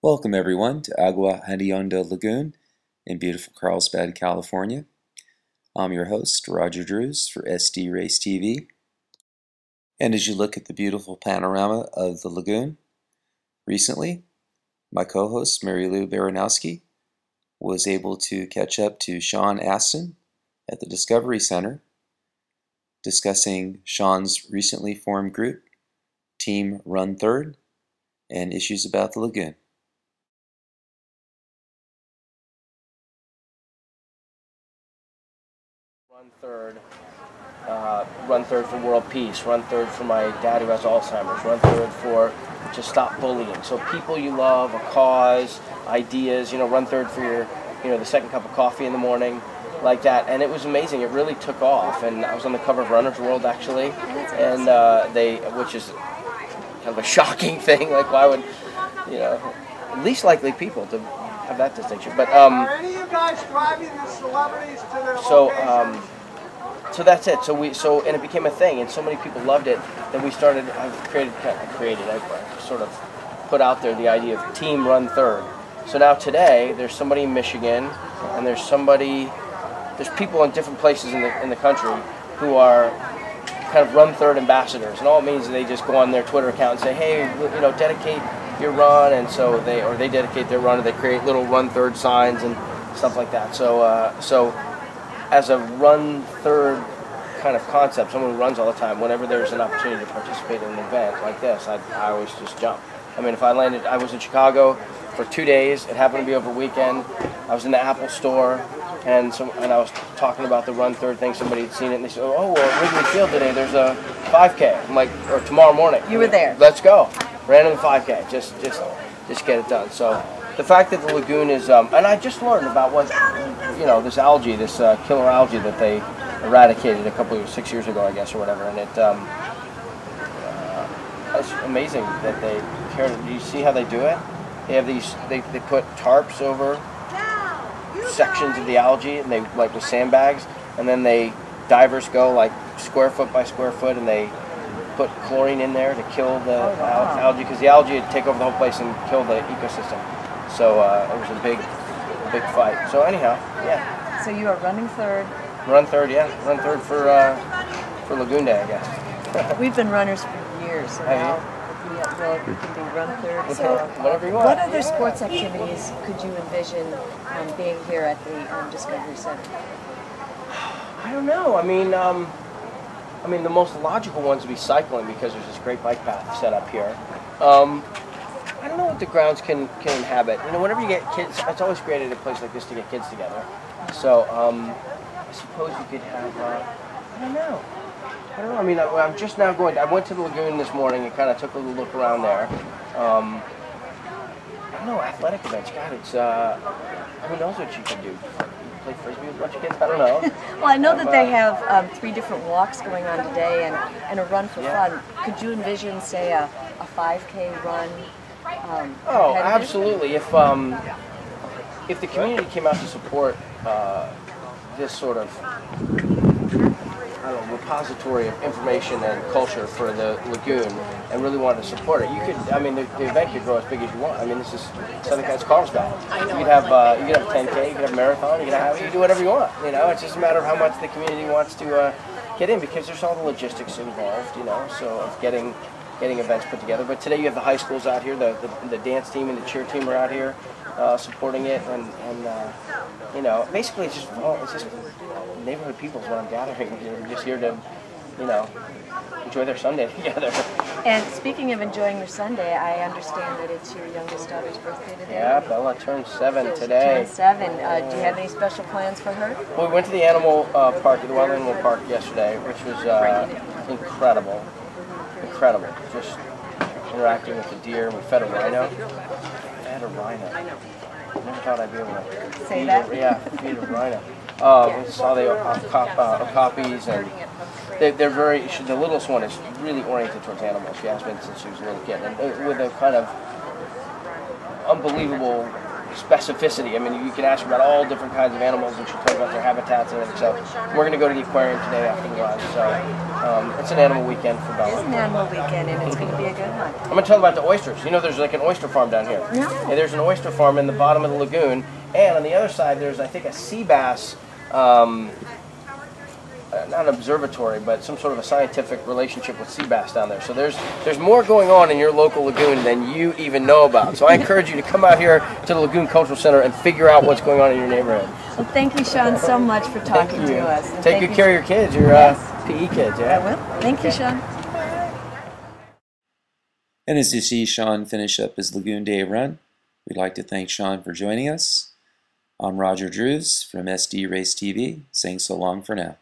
Welcome everyone to Agua Hedionda Lagoon in beautiful Carlsbad, California. I'm your host, Roger Drews for SD Race TV. And as you look at the beautiful panorama of the lagoon, recently, my co-host, Lou Baranowski, was able to catch up to Sean Astin at the Discovery Center, discussing Sean's recently formed group, Team Run3rd, and issues about the lagoon. Run3rd for world peace, Run3rd for my dad who has Alzheimer's, Run3rd for to stop bullying. So people you love, a cause, ideas, Run3rd for your, the second cup of coffee in the morning, like that. And it was amazing. It really took off. And I was on the cover of Runner's World actually, and which is kind of a shocking thing. Like why would, least likely people to have that distinction. But are any of you guys driving the celebrities to their locations? So that's it. And it became a thing, and so many people loved it that we started. I sort of put out there the idea of Team Run3rd. So now today, there's somebody in Michigan, and there's people in different places in the country who are kind of Run3rd ambassadors, and all it means is they just go on their Twitter account and say, hey, dedicate your run, and so they dedicate their run, and they create little Run3rd signs and stuff like that. So as a Run3rd kind of concept, someone who runs all the time, whenever there's an opportunity to participate in an event like this, I always just jump. I mean, if I was in Chicago for 2 days, it happened to be over weekend, I was in the Apple store, and I was talking about the Run3rd thing, somebody had seen it, and they said, oh, well, at Wrigley Field today, there's a 5K. I'm like, or tomorrow morning. You were there. Let's go. Ran in the 5K, just get it done. So the fact that the lagoon is, and I just learned about what, this algae, this killer algae that they eradicated 6 years ago, I guess, or whatever, and it's amazing that they care. Do you see how they do it? They have they put tarps over sections of the algae, and they, like with sandbags, and then divers go like square foot by square foot, and they put chlorine in there to kill the algae, because the algae would take over the whole place and kill the ecosystem. So it was a big fight. So anyhow, yeah. So you are running third. Run3rd, yeah. Run3rd for Lagoon Day, I guess. We've been runners for years, so now we can be Run3rd. So whatever you want. What other sports activities could you envision being here at the Discovery Center? I don't know. I mean, the most logical ones would be cycling, because there's this great bike path set up here. I don't know what the grounds can inhabit. Whenever you get kids, it's always great at a place like this to get kids together. So I suppose you could have. I don't know. I mean, I'm just now going. I went to the lagoon this morning and kind of took a little look around there. I don't know, athletic events. God, it's who knows what you could do. Play frisbee with a bunch of kids? I don't know. Well, I know that they have 3 different walks going on today and a run for fun. Could you envision, say, a 5K run? Oh, absolutely. If the community came out to support this sort of repository of information and culture for the lagoon, and really wanted to support it, you could. I mean, the event could grow as big as you want. I mean, this is something that's Carlsbad. You could have 10K, you could have marathon, you could do whatever you want. It's just a matter of how much the community wants to get in, because there's all the logistics involved. So of getting events put together. But today you have the high schools out here, the dance team and the cheer team are out here supporting it, and basically it's just neighborhood people is what I'm gathering. We're just here to, enjoy their Sunday together. And speaking of enjoying your Sunday, I understand that it's your youngest daughter's birthday today. Yeah, Bella turned 7 today. Turned 7. Do you have any special plans for her? Well, we went to the animal park, the wild animal park yesterday, which was incredible. Incredible. Just interacting with the deer. We fed a rhino. I never thought I'd be able to say that. Feed a rhino. We saw the okapis, and they're very. The littlest one is really oriented towards animals. She has been since she was a little kid, and with a kind of unbelievable specificity. I mean, you can ask her about all different kinds of animals, and she'll tell you about their habitats and everything. So we're going to go to the aquarium today after the run. So It's an animal weekend for It Bella. is an animal weekend, and it's going to be a good one. I'm going to tell you about the oysters. You know, there's like an oyster farm down here. No. Yeah, there's an oyster farm in the bottom of the lagoon, and on the other side, there's, I think, a sea bass, not an observatory, but some sort of a scientific relationship with sea bass down there. So there's more going on in your local lagoon than you even know about. So I encourage you to come out here to the Lagoon Cultural Center and figure out what's going on in your neighborhood. Well, thank you, Sean, so much for talking to us. And Take good care of your kids, your PE kids. Yeah. I will. Thank you, Sean. And as you see Sean finish up his Lagoon Day run, we'd like to thank Sean for joining us. I'm Roger Drews from SD Race TV, saying so long for now.